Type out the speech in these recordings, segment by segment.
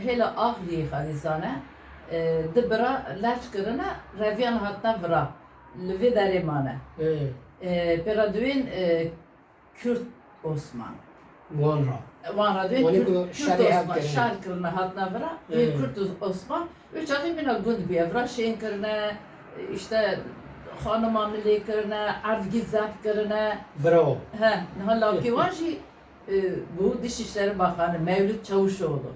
هلا آخری خالیزانه دبرا لچ کرنه رویان هاتنا ورا لوی داره مانه پیرا دوین کرد عثمان وان را وان را دوین وانی کرد که شریعت عثمان کرنه. شهر کرنه هاتنا ورا دوین کرد عثمان و چاقی مینا گند بیه ورا شین کرنه işte خانمانلی کرنه عرضگی زبط کرنه برو ها نه لاکی وانجی bu Dışişleri Bakanı Mevlüt Çavuşoğlu.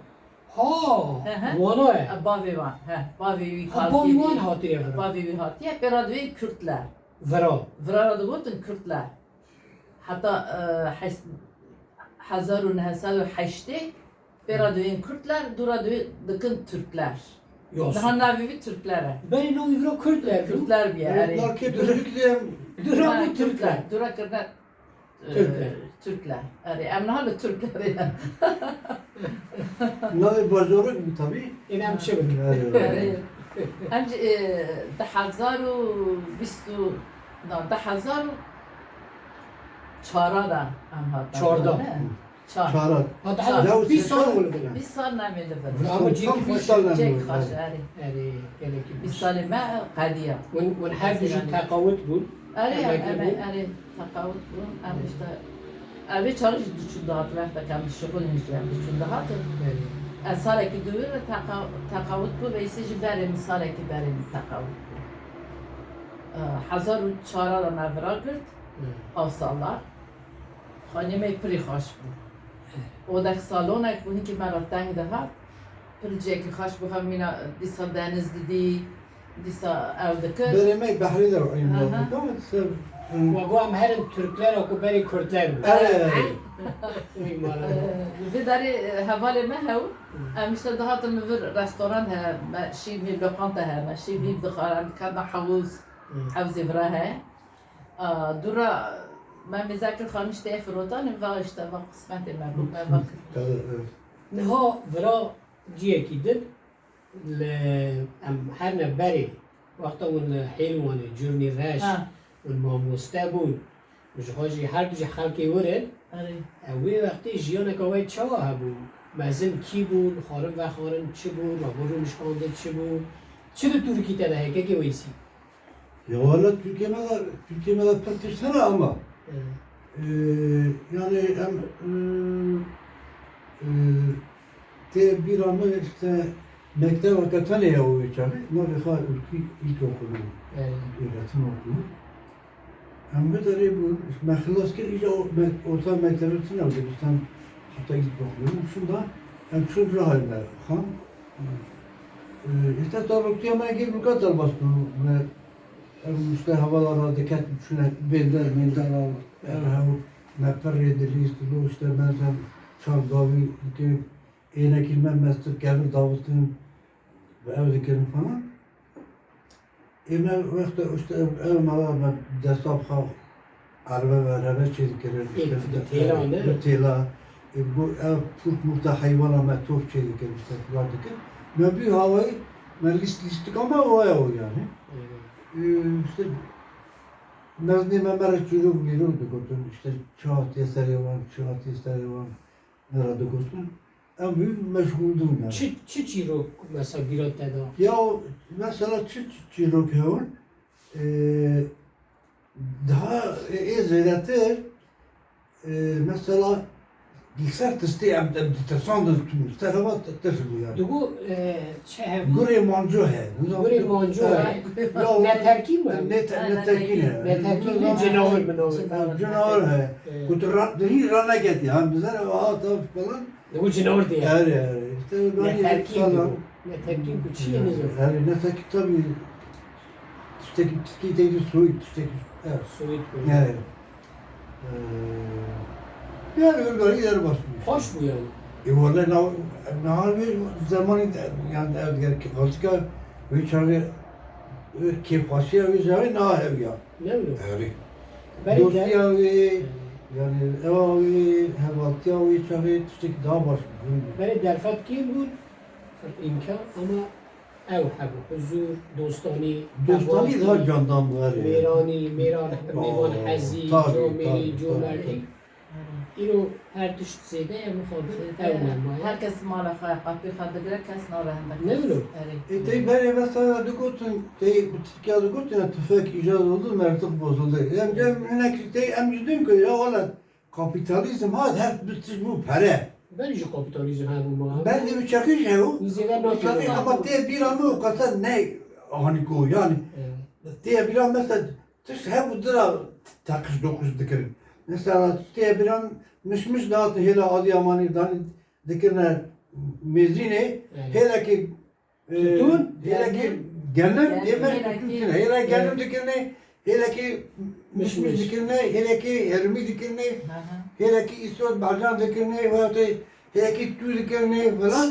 ها Hı. وانا ہے Bavi var. Bavi ابا وان هاتی برو Bavi hatiye beradvi Kürtler. برو Vraradı botun Kürtler. Hatta 1908'te beradvi Kürtler, duradvi dıkın Türkler. یا Daha navivi Türklere. بری نوی برو کرد لر Kürtler bir yani. Market Türkiye'm درا Ha, بو ترکler Dura kırna Türkler. Türkler. Yani emnahalı Türkler yani. ne bazarı gibi tabii. این هم چه بگم يعني امج ده هزار و بیست و نه ده هزار و چهارده دا هم هات چهارده. چهار Çağırar. ها شاء. ده 20 سال Ya, اول بگم 20 سال نمیده Ama بره ciddi Tam başı- 20 sal جيك memnun. خاش يعني يعني يعني 20 سال ما قضية ون هر دوشی تقاوت بود أري أماكن أنا بود؟ أري تقاوت بون أنا إشتا أبي تشارج دشون دهات وقت كم الشغل نجيم دشون دهات يعني ساله که دوی رو تقاوت بود و ایسیج بریم ساله که بریم تقاوت بود 1400 نفرا کرد آسالار خانمه پری خوش بود او در سالونه که اونی که مرا تنگ دهد پری جه که خوش بود همینا دیسا دنز دیدی دیسا او دکر Beremek Bahri de var. Aha. و گو هم هر ترکler اکو بری کردler بود Evet. میمارن في داري هفالي ما هو مش دهات مفر رستوران ها ماشي في لوكانتا ها ماشي في دخل كان حوز حوزي براها دورا ما مذاكر خانش تافروتان واش تبع قسمت ما ما نها ورا جیه کی دل ام هر نبری وقتا اون حیلوانه جرنی رش اون ماموسته بود مش خواهی هر دوش خلقی ورد آره اوی وقتی جیان اکاوی چا بود مزن کی بود خارم و خارم چه بود و برو نشانده چه بود چه دو ترکی تده که ویسی Ya valla Türkiye'me de pırtırsana ama yani hem te bir ama işte mektep hakikaten ya o içeri. Ne kadar ülke ilkokulu, öğretim okulu. Hem bir de bu mehlas ki iyice orta mektebin aldı. Bizden hatta ilkokulu. Şunda hem çocuğu halinde han. İşte tabii ki ama ki bu kadar bastı. işte havalara dikkat düşüne belirler meydanlar erhav meper ediliriz bu işte mesela çardavi ki ene kilme mesut gelir davutun ve evdekilerin falan eme vakti işte ev mala destab ha araba ve araba çelikleri Tela ne? Tela bu ev purt murta hayvana metuf çelikleri işte buradaki ne bir havayı listik ama o yani. İşte Nazni Memer çocuk geliyordu kotun işte çağat eseri var nerede kotun en büyük meşguldum yani. چه چی رو مثلا گیرات داده Ya mesela çocuk hemen daha ezberetir mesela bilgisayar testi hem tesandır tüm tehvat testi yani. دوگو چه هم Gure manco he. گوری مانجو نه ترکیب mu? Ne terkin he. Ne terkib mi? Canavar mı? Canavar he. Kuturat değil rana get ya. Bize falan. دوگو جناور دیگه Her yer. İşte نه böyle ترکیب falan. دوگو نه ترکیب کو چیه نیزو Her ne terkip tabii. Tüsteki soyut tüsteki. Evet. سویت کو Yani. Yani öyle yer basmış. خوش بو yani Vallahi ne hal bir zamanı yani ev ki başka bir çare ki başka bir çare ne ev ya. ne bileyim Evet. بری Dost در ya yani ev abi hevaltı ya çare tüstek daha baş. بری درفت کیم بود امکان اما او حبو حضور دوستانی Dostani daha candan var ya. میرانی میران میوان حزی tabii, جامعی tabii, جومردی اینو هر تشت زیده یا مخابر ev nemaya. Herkes mala xaya qatı xadı göre kes narahında. Ne bileyim? Tabi ben mesela dikotun, bu Türkiye'de dikotun tüfek icat oldu, mertlik bozuldu. Yani hem dedim ki ya valla kapitalizm hep bu para. Bence kapitalizm her bu muhabbet. Ben de bir çakış ya o. Yüzeler Çakış ama bir anı o kadar ne hani ko yani. Bir an mesela hep bu dira takış dokuz dikirin. Mesela bir an mişmiş dağıtı hele Adıyaman'ı dikirler mezine hele ki Tutun? hele ki gelin demek Hele ki- tutun hele gelin dikirne hele ki mişmiş Mişmiş. dikirne hele ki ermi dikirne hele ki isot bacan dikirne ve hele ki tüy dikirne falan.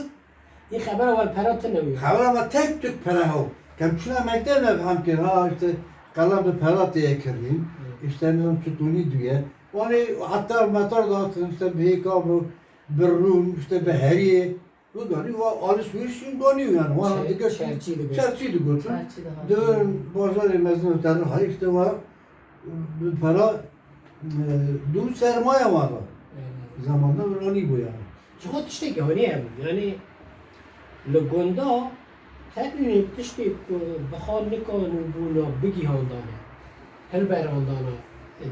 این خبر اول پرات نمیاد. خبر ama tek tük para o. Kemçuna mektep hem ki ha işte kalan bir para diye kirin. İşte ne tutuni diye. Onu hatta motor dağıtın işte bir kablo, bir rum işte bir heriye. Bu da ne var alışveriş şimdi dönüyor yani. Var Şey- dikkat çerçiği de götür. çerçiği de götür. Çerçiği de götür. Dön bozar emezin öteni. Hayır işte var bir para dün sermaye var. Zamanında böyle bu yani. چقدر تشتی گانی هم یعنی لگندا تبینی تشتی بخار نکن و بونا بگی هاندانه هل براندانه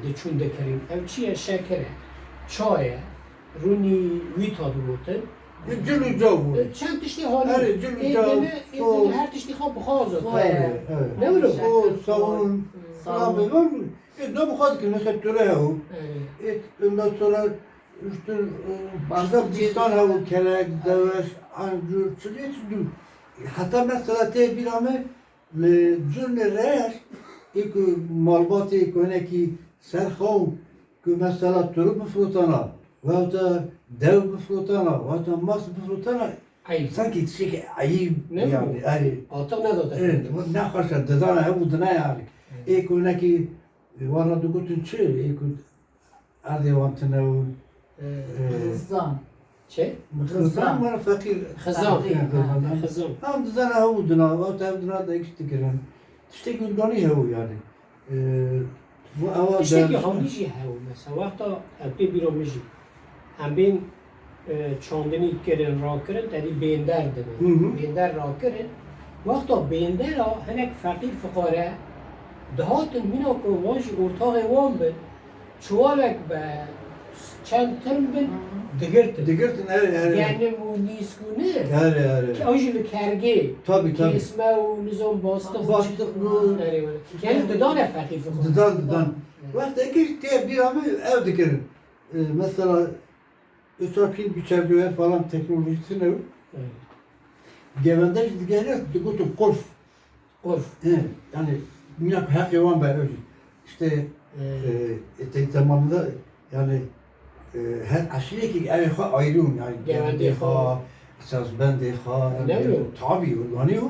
دچون دکرین او چیه شکره چایه رونی ویتا بروتن Cülü cavu. چند تشتی حالی Evet, cülü cavu. her tişti خواب بخار زد Evet. Evet. Ne bileyim? O savun. Falan böyle var mı? Ne bu kadar ki mesela töre o. Ondan sonra işte Kazakistan havu kelek, deveş, ancur, çiliyetçi. Hatta mesela te bir ame cümle reş ilk malbatı ki serxav ki mesela turu bifrutana ve da dev bifrutana ve da mas bifrutana Ayıp. sanki şey ayıp Ne yani. bu? Yani Altak ne da evet, ne kadar dedana hebu dına yani. İlk ki vana dugutun çı ilk ardı vantına o Hızdan. Şey? Kızdan bana fakir. Khazan. Kızdan. Khazan. Hem dizana hebu dına, ve tevdina da ikisi kiran. İşte güldani hebu yani. Bu ava تشتكي هونيجي هاو مثلا وقتا ابي بيرو ميجي هم بين چاندنی کرن را کرن تری بیندر دنه بیندر را کرن وقتا بیندر ها هنک فقیر فقاره دهاتن مینا که واجی ارتاق وان بن چوالک به چند ترم بن دگرتن Digirtin her یعنی و نیسکونه her که آجی لکرگه Tabii که tabii. اسمه و نظام باسته Bastık bu. یعنی ددان فقیر فقاره Dıdan. Vakti iki diye bir ama ev dikirin. Mesela Üstrakil biçerdiğer falan teknolojisi ne? Gevende dikirin dikutu korf. Orf. Yani minnak hayvan be öyle. İşte tek zamanında yani her aşire ki ev ayrım yani. Gevende ha. Esas ben de ha. Ne bileyim? Tabii organiyor.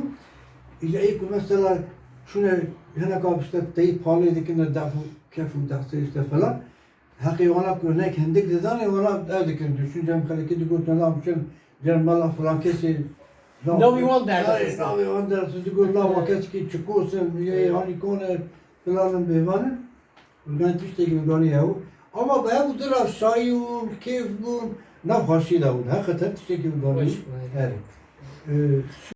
İşte ilk mesela şuna hene kapışta teyip pahalı dikine dafu kefu dahsı işte falan. Hakikaten örnek hendik dedane ona evdekin düşüncem kaleki dikotun almışım. Cermala falan kesi. Novi Van der. Novi Van der. Dikot lava keski çıkıyorsun. Hani kone falanın bevanın. Ben işte gibi dönüyor. Ama ben bu taraf sayım, keyif bu. Ne hoşuyla bu. Hakikaten işte gibi dönüyor. Hoş. Evet.